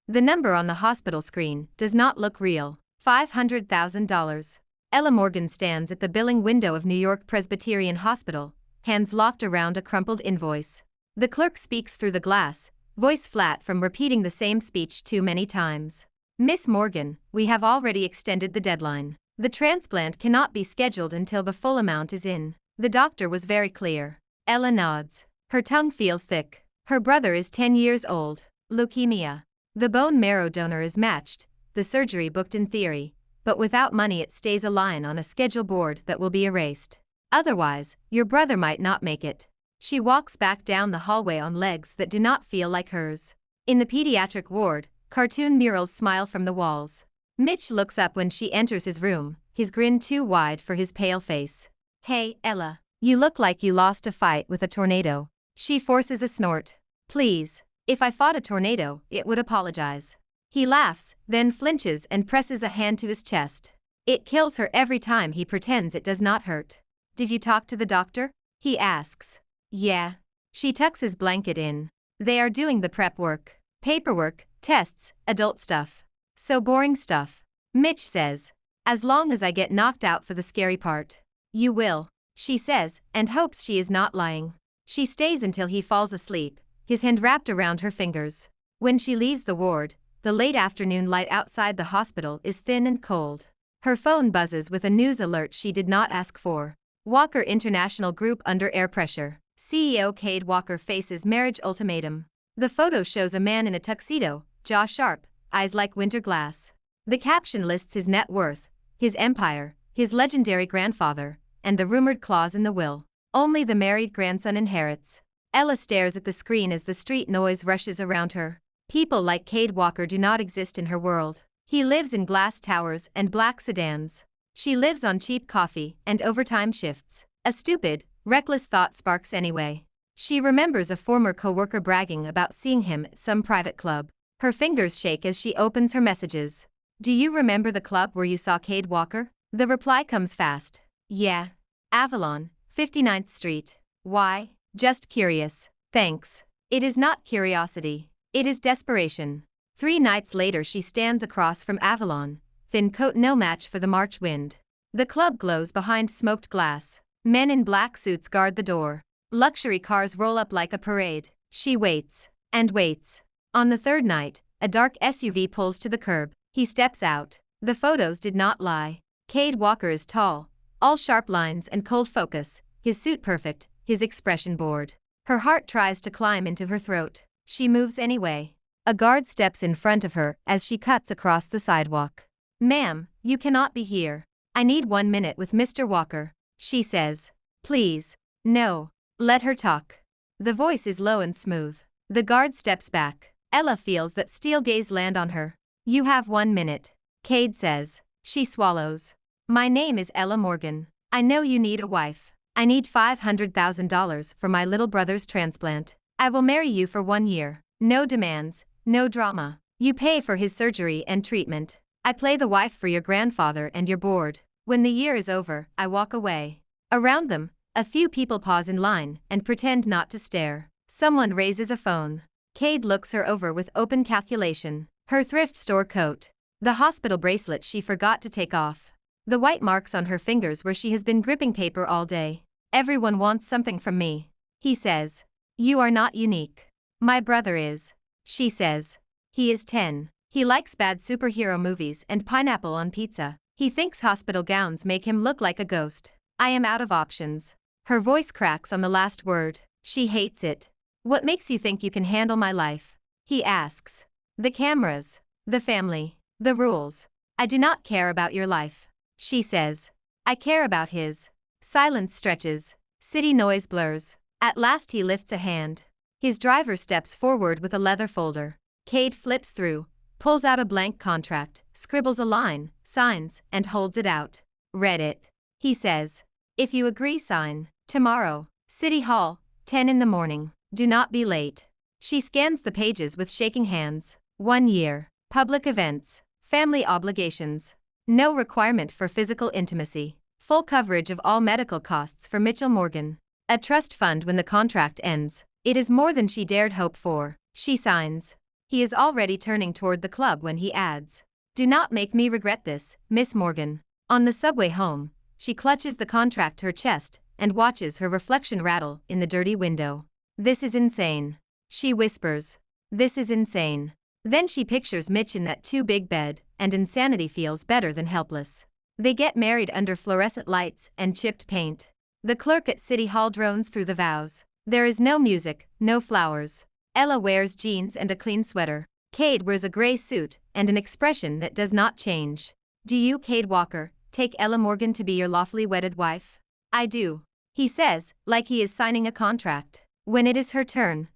The number on the hospital screen does not look real. $500,000. Ella Morgan stands at the billing window of New York Presbyterian Hospital, hands locked around a crumpled invoice. The clerk speaks through the glass, voice flat from repeating the same speech too many times. Miss Morgan, we have already extended the deadline. The transplant cannot be scheduled until the full amount is in. The doctor was very clear. Ella nods. Her tongue feels thick. Her brother is 10 years old. Leukemia. The bone marrow donor is matched, the surgery booked in theory, but without money it stays a line on a schedule board that will be erased. Otherwise, your brother might not make it. She walks back down the hallway on legs that do not feel like hers. In the pediatric ward, cartoon murals smile from the walls. Mitch looks up when she enters his room, his grin too wide for his pale face. Hey, Ella. You look like you lost a fight with a tornado. She forces a snort. Please. If I fought a tornado, it would apologize. He laughs, then flinches and presses a hand to his chest. It kills her every time he pretends it does not hurt. Did you talk to the doctor? He asks. Yeah. She tucks his blanket in. They are doing the prep work. Paperwork, tests, adult stuff. So boring stuff. Mitch says. As long as I get knocked out for the scary part. You will, she says, and hopes she is not lying. She stays until he falls asleep, his hand wrapped around her fingers. When she leaves the ward, the late afternoon light outside the hospital is thin and cold. Her phone buzzes with a news alert she did not ask for. Walker International Group under air pressure. CEO Cade Walker faces marriage ultimatum. The photo shows a man in a tuxedo, jaw sharp, eyes like winter glass. The caption lists his net worth, his empire, his legendary grandfather, and the rumored clause in the will. Only the married grandson inherits. Ella stares at the screen as the street noise rushes around her. People like Cade Walker do not exist in her world. He lives in glass towers and black sedans. She lives on cheap coffee and overtime shifts. A stupid, reckless thought sparks anyway. She remembers a former coworker bragging about seeing him at some private club. Her fingers shake as she opens her messages. Do you remember the club where you saw Cade Walker? The reply comes fast. Yeah. Avalon, 59th Street. Why? Just curious. Thanks. It is not curiosity. It is desperation. 3 nights later she stands across from Avalon, thin coat no match for the March wind. The club glows behind smoked glass. Men in black suits guard the door. Luxury cars roll up like a parade. She waits. And waits. On the 3rd night, a dark SUV pulls to the curb. He steps out. The photos did not lie. Cade Walker is tall, all sharp lines and cold focus, his suit perfect, his expression bored. Her heart tries to climb into her throat. She moves anyway. A guard steps in front of her as she cuts across the sidewalk. Ma'am, you cannot be here. I need 1 minute with Mr. Walker, she says. Please. No. Let her talk. The voice is low and smooth. The guard steps back. Ella feels that steel gaze land on her. You have 1 minute. Cade says. She swallows. My name is Ella Morgan. I know you need a wife. I need $500,000 for my little brother's transplant. I will marry you for 1 year. No demands, no drama. You pay for his surgery and treatment. I play the wife for your grandfather and your board. When the year is over, I walk away. Around them, a few people pause in line and pretend not to stare. Someone raises a phone. Cade looks her over with open calculation. Her thrift store coat. The hospital bracelet she forgot to take off. The white marks on her fingers where she has been gripping paper all day. Everyone wants something from me. He says. You are not unique. My brother is. She says. He is 10. He likes bad superhero movies and pineapple on pizza. He thinks hospital gowns make him look like a ghost. I am out of options. Her voice cracks on the last word. She hates it. What makes you think you can handle my life? He asks. The cameras. The family. The rules. I do not care about your life. She says. I care about his. Silence stretches. City noise blurs. At last he lifts a hand. His driver steps forward with a leather folder. Cade flips through, pulls out a blank contract, scribbles a line, signs, and holds it out. Read it. He says. If you agree, sign. Tomorrow. City Hall, 10 in the morning. Do not be late. She scans the pages with shaking hands. 1 year. Public events. Family obligations. No requirement for physical intimacy. Full coverage of all medical costs for Mitchell Morgan. A trust fund when the contract ends. It is more than she dared hope for. She signs. He is already turning toward the club when he adds, "Do not make me regret this, Miss Morgan." On the subway home, she clutches the contract to her chest and watches her reflection rattle in the dirty window. "This is insane," she whispers. "This is insane." Then she pictures Mitch in that too big bed, and insanity feels better than helpless. They get married under fluorescent lights and chipped paint. The clerk at City Hall drones through the vows. There is no music, no flowers. Ella wears jeans and a clean sweater. Cade wears a gray suit and an expression that does not change. "Do you, Cade Walker, take Ella Morgan to be your lawfully wedded wife?" "I do," he says, like he is signing a contract. When it is her turn,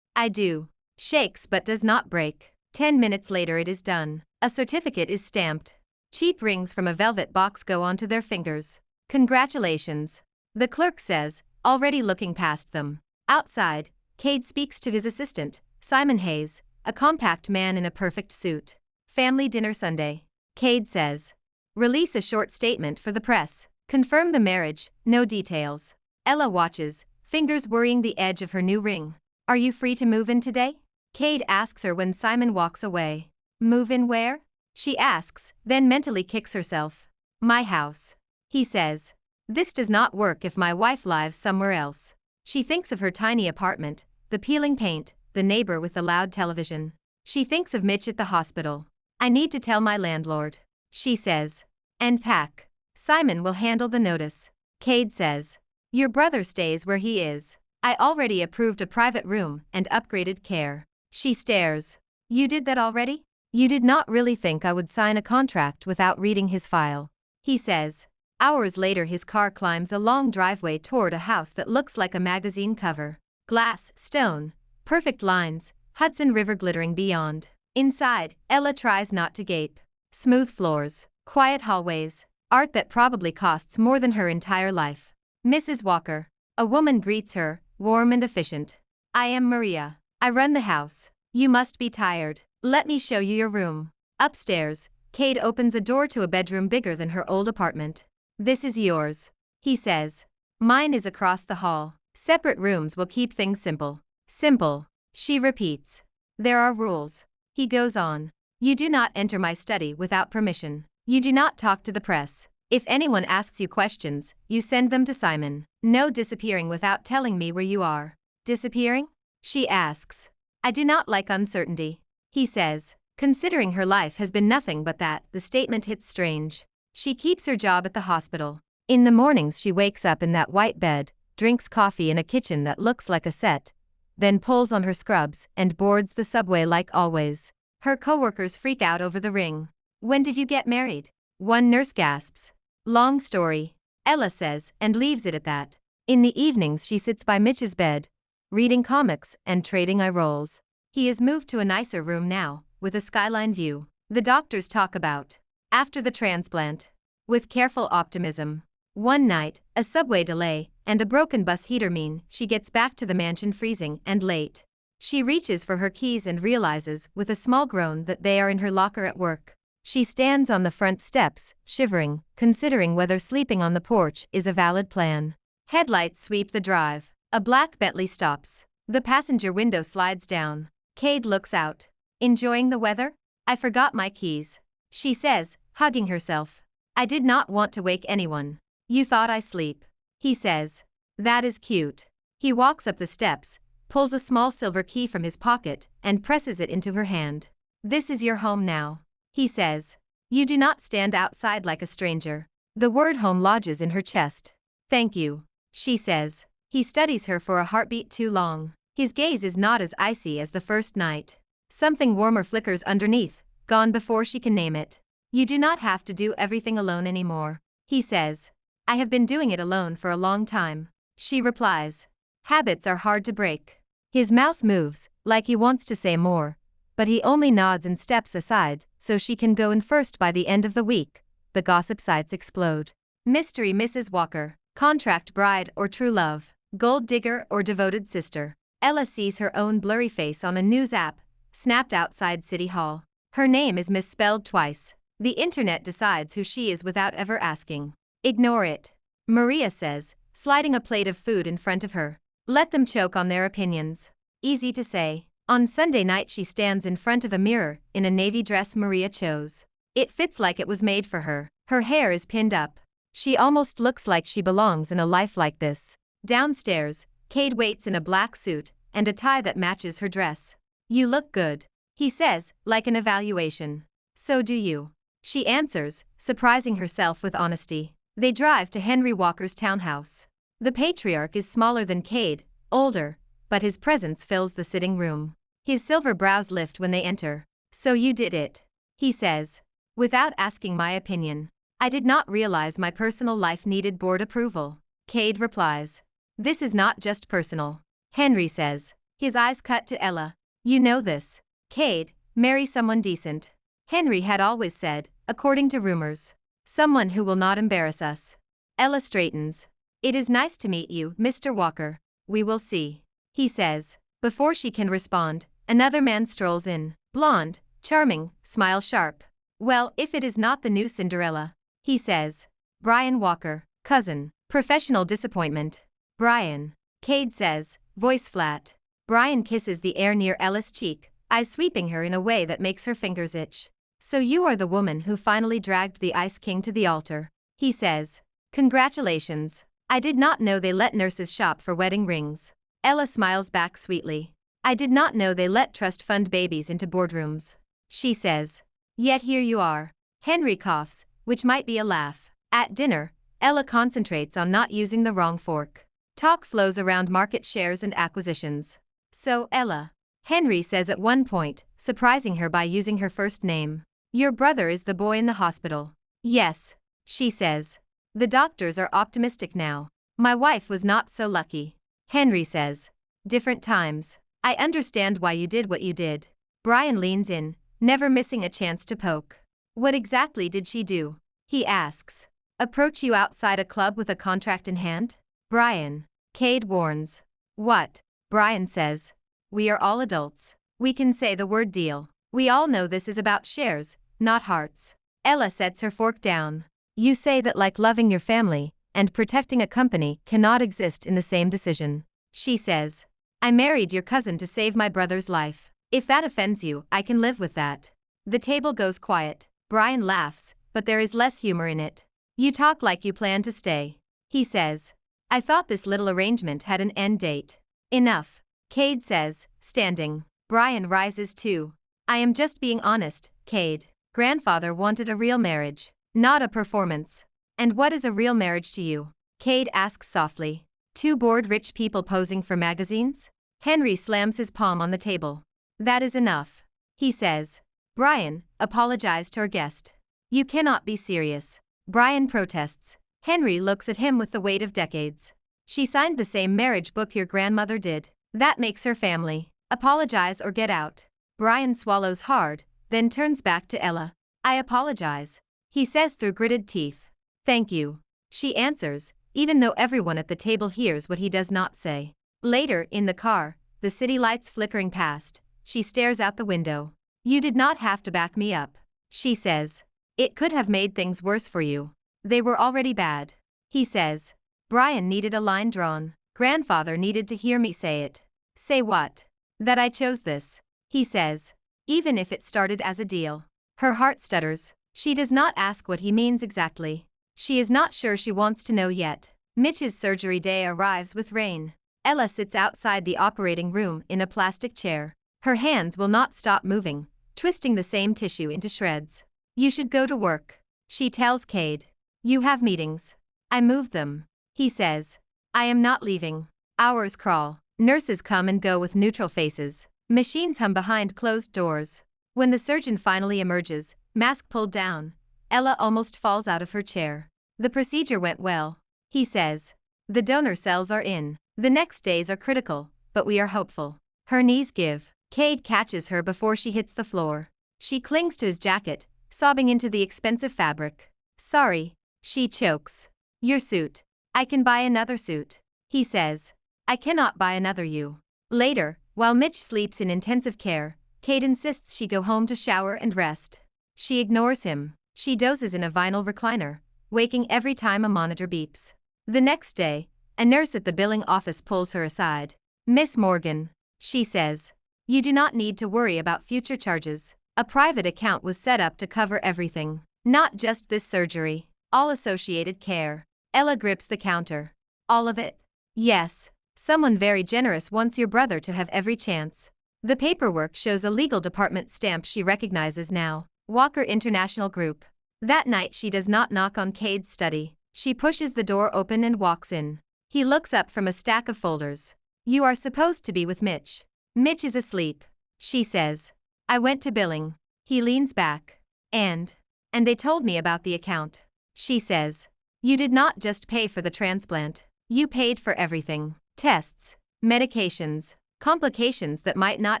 "I do," shakes but does not break. 10 minutes later it is done. A certificate is stamped. Cheap rings from a velvet box go onto their fingers. "Congratulations," the clerk says, already looking past them. Outside, Cade speaks to his assistant, Simon Hayes, a compact man in a perfect suit. "Family dinner Sunday," Cade says. "Release a short statement for the press. Confirm the marriage, no details." Ella watches, fingers worrying the edge of her new ring. "Are you free to move in today?" Cade asks her when Simon walks away. "Move in where?" she asks, then mentally kicks herself. "My house," he says. "This does not work if my wife lives somewhere else." She thinks of her tiny apartment, the peeling paint, the neighbor with the loud television. She thinks of Mitch at the hospital. "I need to tell my landlord," she says. "And pack. Simon will handle the notice." Cade says. "Your brother stays where he is. I already approved a private room and upgraded care." She stares. "You did that already? You did not really think I would sign a contract without reading his file," he says. Hours later his car climbs a long driveway toward a house that looks like a magazine cover. Glass, stone, perfect lines, Hudson River glittering beyond. Inside, Ella tries not to gape. Smooth floors, quiet hallways, art that probably costs more than her entire life. "Mrs. Walker." A woman greets her, warm and efficient. "I am Maria. I run the house. You must be tired. Let me show you your room." Upstairs, Cade opens a door to a bedroom bigger than her old apartment. "This is yours," he says. "Mine is across the hall. Separate rooms will keep things simple." "Simple," she repeats. "There are rules." He goes on. "You do not enter my study without permission. You do not talk to the press. If anyone asks you questions, you send them to Simon. No disappearing without telling me where you are." "Disappearing?" she asks. "I do not like uncertainty," he says. Considering her life has been nothing but that, the statement hits strange. She keeps her job at the hospital. In the mornings she wakes up in that white bed, drinks coffee in a kitchen that looks like a set, then pulls on her scrubs and boards the subway like always. Her coworkers freak out over the ring. "When did you get married?" One nurse gasps. "Long story," Ella says, and leaves it at that. In the evenings she sits by Mitch's bed, reading comics and trading eye rolls. He is moved to a nicer room now, with a skyline view. The doctors talk about after the transplant with careful optimism. One night, a subway delay and a broken bus heater mean she gets back to the mansion freezing and late. She reaches for her keys and realizes with a small groan that they are in her locker at work. She stands on the front steps, shivering, considering whether sleeping on the porch is a valid plan. Headlights sweep the drive. A black Bentley stops. The passenger window slides down. Cade looks out. "Enjoying the weather?" "I forgot my keys," she says, hugging herself. "I did not want to wake anyone." "You thought I sleep," he says. "That is cute." He walks up the steps, pulls a small silver key from his pocket, and presses it into her hand. "This is your home now," he says. "You do not stand outside like a stranger." The word home lodges in her chest. "Thank you," she says. He studies her for a heartbeat too long. His gaze is not as icy as the first night. Something warmer flickers underneath, gone before she can name it. "You do not have to do everything alone anymore," he says. "I have been doing it alone for a long time," she replies. "Habits are hard to break." His mouth moves, like he wants to say more, but he only nods and steps aside, so she can go in first. By the end of the week, the gossip sites explode. Mystery Mrs. Walker, contract bride or true love, gold digger or devoted sister. Ella sees her own blurry face on a news app, snapped outside City Hall. Her name is misspelled twice. The internet decides who she is without ever asking. "Ignore it," Maria says, sliding a plate of food in front of her. "Let them choke on their opinions." Easy to say. On Sunday night she stands in front of a mirror in a navy dress Maria chose. It fits like it was made for her. Her hair is pinned up. She almost looks like she belongs in a life like this. Downstairs, Cade waits in a black suit and a tie that matches her dress. "You look good," he says, like an evaluation. "So do you," she answers, surprising herself with honesty. They drive to Henry Walker's townhouse. The patriarch is smaller than Cade, older, but his presence fills the sitting room. His silver brows lift when they enter. "So you did it," he says. "Without asking my opinion. I did not realize my personal life needed board approval." Cade replies. "This is not just personal," Henry says. His eyes cut to Ella. "You know this. Cade, marry someone decent." Henry had always said, according to rumors. "Someone who will not embarrass us." Ella straightens. "It is nice to meet you, Mr. Walker. We will see," he says. Before she can respond, another man strolls in. Blonde, charming, smile sharp. "Well, if it is not the new Cinderella," he says. "Brian Walker, cousin." Professional disappointment. "Brian," Cade says, voice flat. Brian kisses the air near Ella's cheek, eyes sweeping her in a way that makes her fingers itch. "So you are the woman who finally dragged the Ice King to the altar," he says. "Congratulations. I did not know they let nurses shop for wedding rings." Ella smiles back sweetly. "I did not know they let trust fund babies into boardrooms," she says. "Yet here you are." Henry coughs, which might be a laugh. At dinner, Ella concentrates on not using the wrong fork. Talk flows around market shares and acquisitions. "So, Ella," Henry says at one point, surprising her by using her first name. "Your brother is the boy in the hospital." "Yes," she says. "The doctors are optimistic now. My wife was not so lucky." Henry says. "Different times. I understand why you did what you did." Brian leans in, never missing a chance to poke. "What exactly did she do?" he asks. "Approach you outside a club with a contract in hand?" "Brian," Cade warns. "What?" Brian says. "We are all adults. We can say the word deal. We all know this is about shares, not hearts." Ella sets her fork down. "You say that like loving your family and protecting a company cannot exist in the same decision," she says. "I married your cousin to save my brother's life. If that offends you, I can live with that." The table goes quiet. Brian laughs, but there is less humor in it. "You talk like you plan to stay," he says. "I thought this little arrangement had an end date." "Enough," Cade says, standing. Brian rises too. "I am just being honest, Cade. Grandfather wanted a real marriage, not a performance." "And what is a real marriage to you?" Cade asks softly. "Two bored rich people posing for magazines?" Henry slams his palm on the table. "That is enough," he says. "Brian, apologize to our guest." "You cannot be serious." Brian protests. Henry looks at him with the weight of decades. "She signed the same marriage book your grandmother did. That makes her family. Apologize or get out." Brian swallows hard, then turns back to Ella. "I apologize," he says through gritted teeth. "Thank you," she answers, even though everyone at the table hears what he does not say. Later, in the car, the city lights flickering past, she stares out the window. "You did not have to back me up," she says. "It could have made things worse for you. They were already bad," he says. Brian needed a line drawn. Grandfather needed to hear me say it. "Say what?" "That I chose this," he says. "Even if it started as a deal." Her heart stutters. She does not ask what he means exactly. She is not sure she wants to know yet. Mitch's surgery day arrives with rain. Ella sits outside the operating room in a plastic chair. Her hands will not stop moving, twisting the same tissue into shreds. "You should go to work," she tells Cade. "You have meetings." "I moved them," he says. "I am not leaving." Hours crawl. Nurses come and go with neutral faces. Machines hum behind closed doors. When the surgeon finally emerges, mask pulled down, Ella almost falls out of her chair. "The procedure went well," he says. "The donor cells are in. The next days are critical, but we are hopeful." Her knees give. Cade catches her before she hits the floor. She clings to his jacket, sobbing into the expensive fabric. "Sorry," she chokes. "Your suit. I can buy another suit," he says. "I cannot buy another you." Later, while Mitch sleeps in intensive care, Cade insists she go home to shower and rest. She ignores him. She dozes in a vinyl recliner, waking every time a monitor beeps. The next day, a nurse at the billing office pulls her aside. "Miss Morgan," she says. You do not need to worry about future charges. A private account was set up to cover everything. Not just this surgery. All associated care. Ella grips the counter. All of it? Yes. Someone very generous wants your brother to have every chance. The paperwork shows a legal department stamp she recognizes now. Walker International Group. That night she does not knock on Cade's study. She pushes the door open and walks in. He looks up from a stack of folders. You are supposed to be with Mitch. Mitch is asleep, she says. I went to billing. He leans back. And they told me about the account. She says. You did not just pay for the transplant. You paid for everything. Tests, medications, complications that might not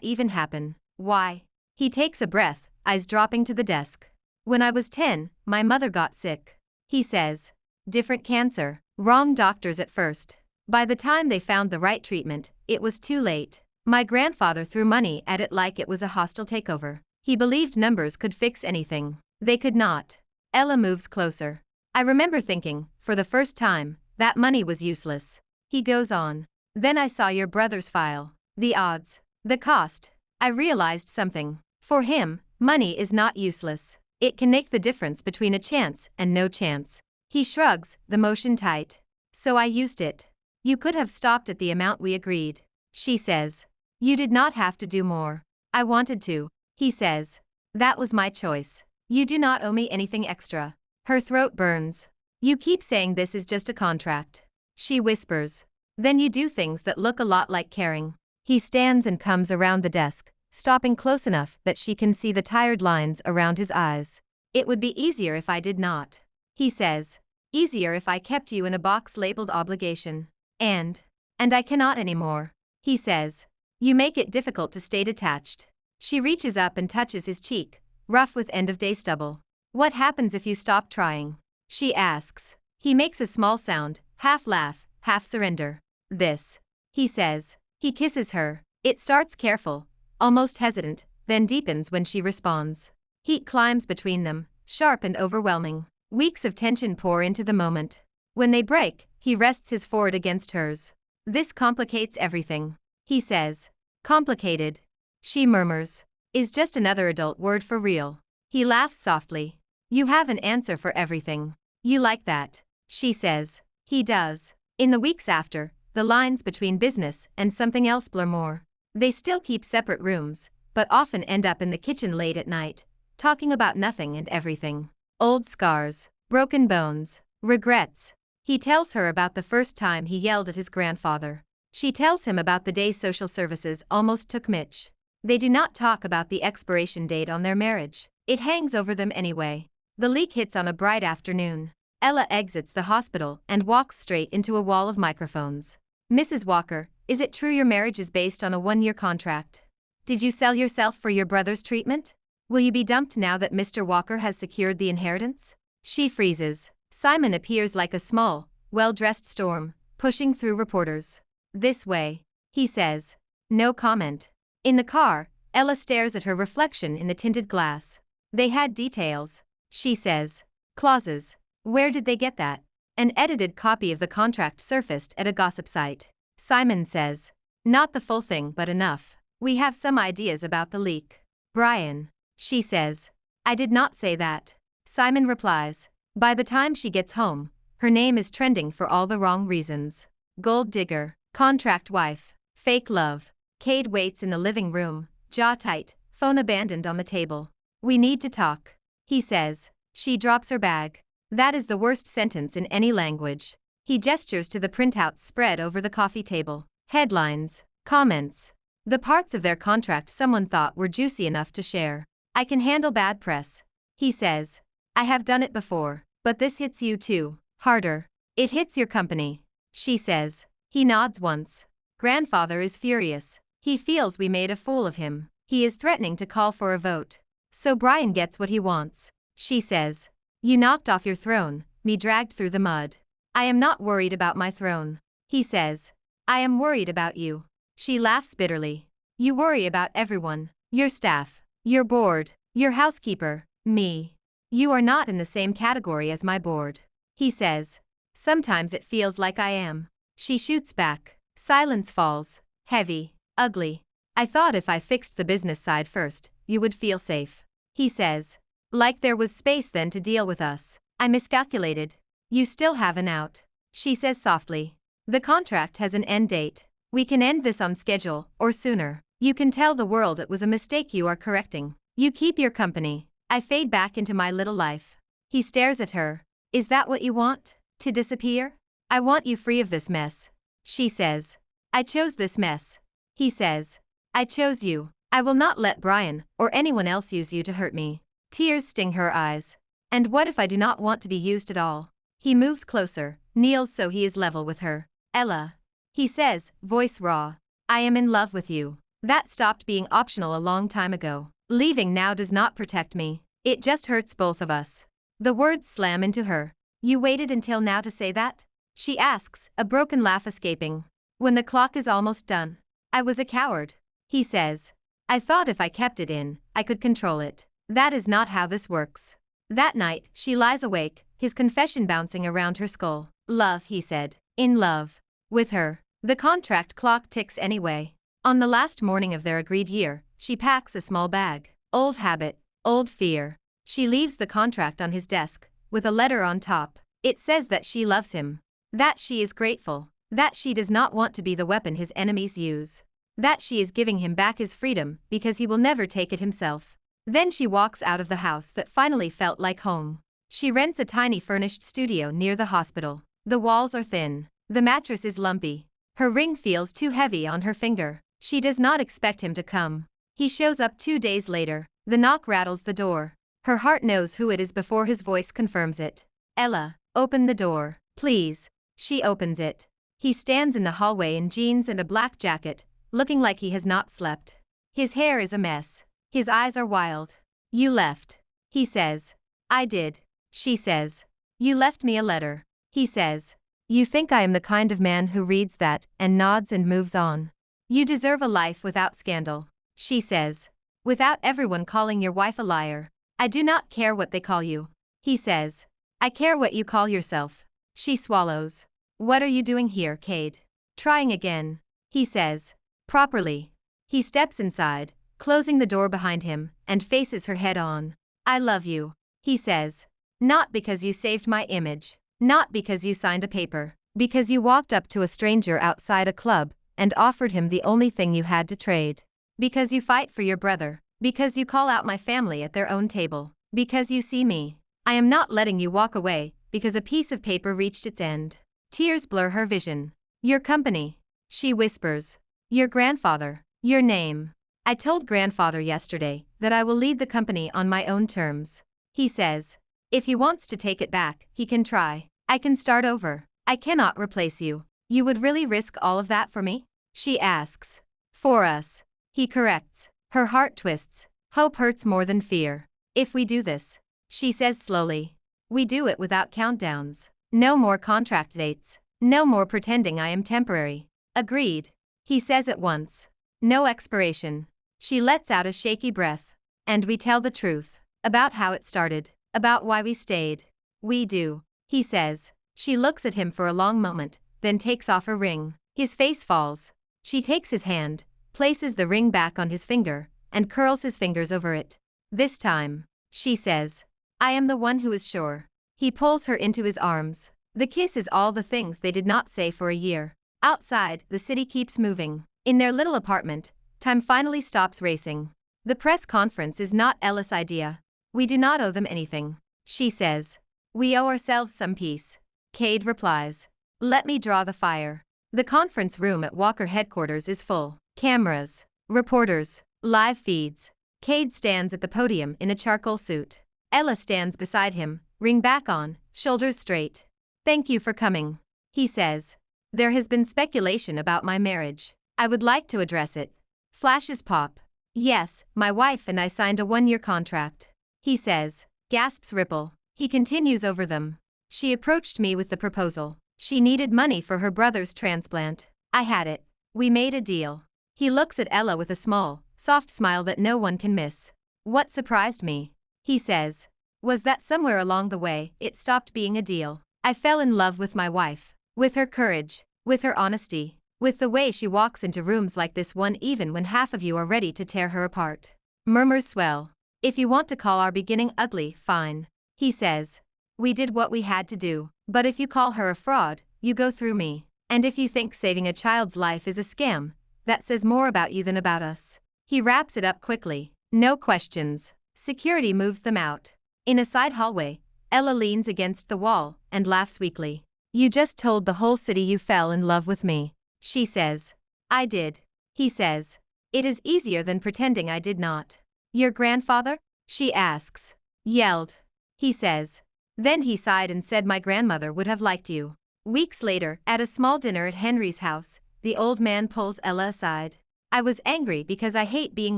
even happen. Why? He takes a breath, eyes dropping to the desk. When I was 10, my mother got sick. He says. Different cancer. Wrong doctors at first. By the time they found the right treatment, it was too late. My grandfather threw money at it like it was a hostile takeover. He believed numbers could fix anything. They could not. Ella moves closer. I remember thinking, for the first time, that money was useless. He goes on. Then I saw your brother's file. The odds. The cost. I realized something. For him, money is not useless. It can make the difference between a chance and no chance. He shrugs, the motion tight. So I used it. You could have stopped at the amount we agreed. She says. You did not have to do more. I wanted to. He says. That was my choice. You do not owe me anything extra. Her throat burns. You keep saying this is just a contract. She whispers. Then you do things that look a lot like caring. He stands and comes around the desk, stopping close enough that she can see the tired lines around his eyes. It would be easier if I did not. He says. Easier if I kept you in a box labeled obligation. And I cannot anymore. He says. You make it difficult to stay detached. She reaches up and touches his cheek, rough with end-of-day stubble. What happens if you stop trying? She asks. He makes a small sound, half laugh, half surrender. This. He says. He kisses her. It starts careful, almost hesitant, then deepens when she responds. Heat climbs between them, sharp and overwhelming. Weeks of tension pour into the moment. When they break, he rests his forehead against hers. This complicates everything. He says. Complicated. She murmurs. Is just another adult word for real. He laughs softly. You have an answer for everything. You like that. She says. He does. In the weeks after, the lines between business and something else blur more. They still keep separate rooms, but often end up in the kitchen late at night, talking about nothing and everything. Old scars, broken bones, regrets. He tells her about the first time he yelled at his grandfather. She tells him about the day social services almost took Mitch. They do not talk about the expiration date on their marriage. It hangs over them anyway. The leak hits on a bright afternoon. Ella exits the hospital and walks straight into a wall of microphones. Mrs. Walker, is it true your marriage is based on a 1-year contract? Did you sell yourself for your brother's treatment? Will you be dumped now that Mr. Walker has secured the inheritance? She freezes. Simon appears like a small, well-dressed storm, pushing through reporters. This way. He says. No comment. In the car, Ella stares at her reflection in the tinted glass. They had details. She says. Clauses. Where did they get that? An edited copy of the contract surfaced at a gossip site. Simon says. Not the full thing but enough. We have some ideas about the leak. Brian. She says. I did not say that. Simon replies. By the time she gets home, her name is trending for all the wrong reasons. Gold digger, contract wife, fake love. Cade waits in the living room, jaw tight, phone abandoned on the table. We need to talk. He says. She drops her bag. That is the worst sentence in any language. He gestures to the printouts spread over the coffee table. Headlines, comments. The parts of their contract someone thought were juicy enough to share. I can handle bad press. He says. I have done it before, but this hits you too, harder. It hits your company. She says. He nods once. Grandfather is furious. He feels we made a fool of him. He is threatening to call for a vote. So Brian gets what he wants. She says. You knocked off your throne, me dragged through the mud. I am not worried about my throne. He says. I am worried about you. She laughs bitterly. You worry about everyone. Your staff, your board, your housekeeper, me. You are not in the same category as my board. He says. Sometimes it feels like I am. She shoots back. Silence falls. Heavy. Ugly. I thought if I fixed the business side first, you would feel safe. He says. Like there was space then to deal with us. I miscalculated. You still have an out. She says softly. The contract has an end date. We can end this on schedule, or sooner. You can tell the world it was a mistake you are correcting. You keep your company. I fade back into my little life. He stares at her. Is that what you want? To disappear? I want you free of this mess. She says. I chose this mess. He says. I chose you. I will not let Brian or anyone else use you to hurt me. Tears sting her eyes. And what if I do not want to be used at all? He moves closer, kneels so he is level with her. Ella. He says, voice raw. I am in love with you. That stopped being optional a long time ago. Leaving now does not protect me. It just hurts both of us. The words slam into her. You waited until now to say that? She asks, a broken laugh escaping. When the clock is almost done. I was a coward. He says. I thought if I kept it in, I could control it. That is not how this works. That night, she lies awake, his confession bouncing around her skull. Love, he said. In love. With her. The contract clock ticks anyway. On the last morning of their agreed year, she packs a small bag. Old habit, old fear. She leaves the contract on his desk, with a letter on top. It says that she loves him. That she is grateful. That she does not want to be the weapon his enemies use. That she is giving him back his freedom because he will never take it himself. Then she walks out of the house that finally felt like home. She rents a tiny furnished studio near the hospital. The walls are thin. The mattress is lumpy. Her ring feels too heavy on her finger. She does not expect him to come. He shows up 2 days later. The knock rattles the door. Her heart knows who it is before his voice confirms it. Ella, open the door, please. She opens it. He stands in the hallway in jeans and a black jacket, looking like he has not slept. His hair is a mess. His eyes are wild. You left. He says. I did. She says. You left me a letter. He says. You think I am the kind of man who reads that and nods and moves on. You deserve a life without scandal. She says. Without everyone calling your wife a liar. I do not care what they call you. He says. I care what you call yourself. She swallows. What are you doing here, Cade? Trying again. He says. Properly. He steps inside, closing the door behind him, and faces her head on. I love you. He says. Not because you saved my image. Not because you signed a paper. Because you walked up to a stranger outside a club and offered him the only thing you had to trade. Because you fight for your brother. Because you call out my family at their own table. Because you see me. I am not letting you walk away, because a piece of paper reached its end. Tears blur her vision. Your company. She whispers. Your grandfather. Your name. I told grandfather yesterday that I will lead the company on my own terms. He says. If he wants to take it back, he can try. I can start over. I cannot replace you. You would really risk all of that for me? She asks. For us. He corrects. Her heart twists. Hope hurts more than fear. If we do this. She says slowly. We do it without countdowns. No more contract dates. No more pretending I am temporary. Agreed. He says at once. No expiration. She lets out a shaky breath. And we tell the truth. About how it started. About why we stayed. We do. He says. She looks at him for a long moment, then takes off her ring. His face falls. She takes his hand, places the ring back on his finger, and curls his fingers over it. This time. She says. I am the one who is sure. He pulls her into his arms. The kiss is all the things they did not say for a year. Outside, the city keeps moving. In their little apartment, time finally stops racing. The press conference is not Ella's idea. We do not owe them anything. She says. We owe ourselves some peace. Cade replies. Let me draw the fire. The conference room at Walker headquarters is full. Cameras. Reporters. Live feeds. Cade stands at the podium in a charcoal suit. Ella stands beside him, ring back on, shoulders straight. Thank you for coming. He says. There has been speculation about my marriage. I would like to address it. Flashes pop. Yes, my wife and I signed a 1-year contract. He says. Gasps ripple. He continues over them. She approached me with the proposal. She needed money for her brother's transplant. I had it. We made a deal. He looks at Ella with a small, soft smile that no one can miss. What surprised me, he says, was that somewhere along the way, it stopped being a deal. I fell in love with my wife. With her courage. With her honesty. With the way she walks into rooms like this one even when half of you are ready to tear her apart. Murmurs Swell. If you want to call our beginning ugly, fine. He says. We did what we had to do. But if you call her a fraud, you go through me. And if you think saving a child's life is a scam, that says more about you than about us. He wraps it up quickly. No questions. Security moves them out. In a side hallway, Ella leans against the wall and laughs weakly. You just told the whole city you fell in love with me. She says. I did. He says. It is easier than pretending I did not. Your grandfather? She asks. Yelled. He says. Then he sighed and said my grandmother would have liked you. Weeks later, at a small dinner at Henry's house, the old man pulls Ella aside. I was angry because I hate being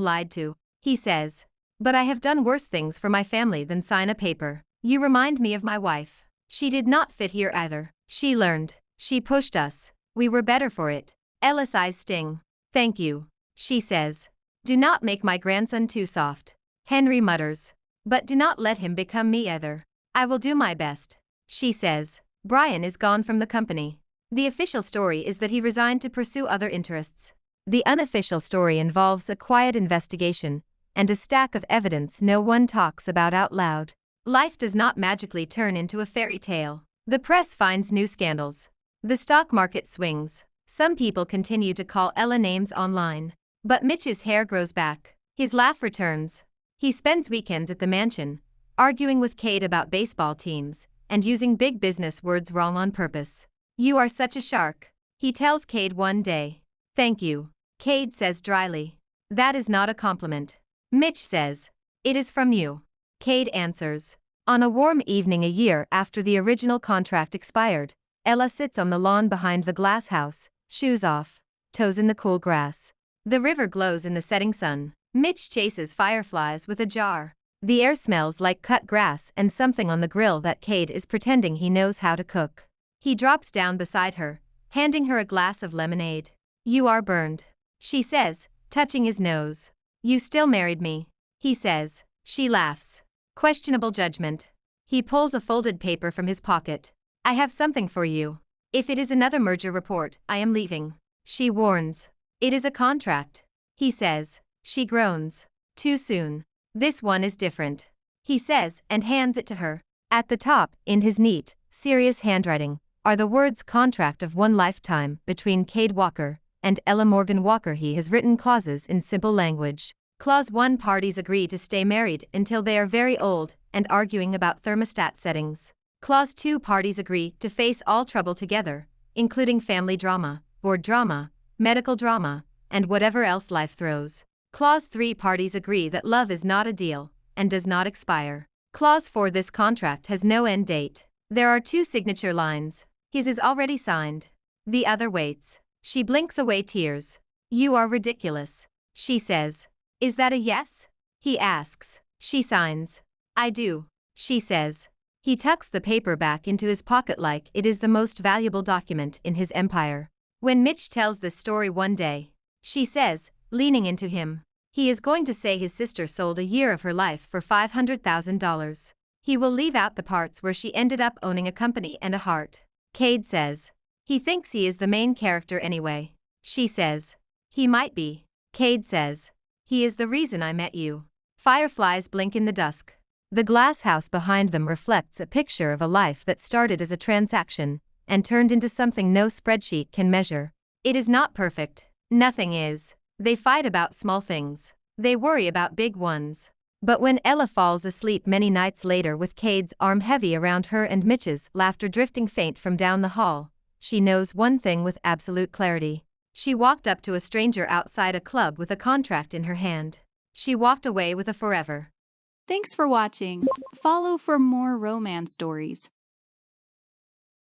lied to, he says. But I have done worse things for my family than sign a paper. You remind me of my wife. She did not fit here either. She learned. She pushed us. We were better for it. Ella's eyes sting. Thank you. She says. Do not make my grandson too soft. Henry mutters. But do not let him become me either. I will do my best. She says. Brian is gone from the company. The official story is that he resigned to pursue other interests. The unofficial story involves a quiet investigation and a stack of evidence no one talks about out loud. Life does not magically turn into a fairy tale. The press finds new scandals. The stock market swings. Some people continue to call Ella names online. But Mitch's hair grows back. His laugh returns. He spends weekends at the mansion, arguing with Cade about baseball teams and using big business words wrong on purpose. You are such a shark, he tells Cade one day. Thank you, Cade says dryly. That is not a compliment. Mitch says. It is from you. Cade answers. On a warm evening a year after the original contract expired, Ella sits on the lawn behind the glass house, shoes off, toes in the cool grass. The river glows in the setting sun. Mitch chases fireflies with a jar. The air smells like cut grass and something on the grill that Cade is pretending he knows how to cook. He drops down beside her, handing her a glass of lemonade. You are burned, she says, touching his nose. You still married me, he says. She laughs. Questionable judgment. He pulls a folded paper from his pocket. I have something for you. If it is another merger report, I am leaving. She warns. It is a contract, he says. She groans. Too soon. This one is different, he says and hands it to her. At the top, in his neat, serious handwriting, are the words contract of one lifetime between Cade Walker and Ella Morgan Walker. He has written clauses in simple language. Clause 1 parties agree to stay married until they are very old and arguing about thermostat settings. Clause 2 parties agree to face all trouble together, including family drama, board drama, medical drama, and whatever else life throws. Clause 3 parties agree that love is not a deal and does not expire. Clause 4 this contract has no end date. There are 2 signature lines. His is already signed. The other waits. She blinks away tears. You are ridiculous, she says. Is that a yes? He asks. She signs. I do, she says. He tucks the paper back into his pocket like it is the most valuable document in his empire. When Mitch tells this story one day, she says, leaning into him, he is going to say his sister sold a year of her life for $500,000. He will leave out the parts where she ended up owning a company and a heart. Cade says. He thinks he is the main character anyway. She says. He might be. Cade says. He is the reason I met you. Fireflies blink in the dusk. The glass house behind them reflects a picture of a life that started as a transaction and turned into something no spreadsheet can measure. It is not perfect. Nothing is. They fight about small things. They worry about big ones. But when Ella falls asleep many nights later with Cade's arm heavy around her and Mitch's laughter drifting faint from down the hall, she knows one thing with absolute clarity. She walked up to a stranger outside a club with a contract in her hand. She walked away with a forever. Thanks for watching. Follow for more romance stories.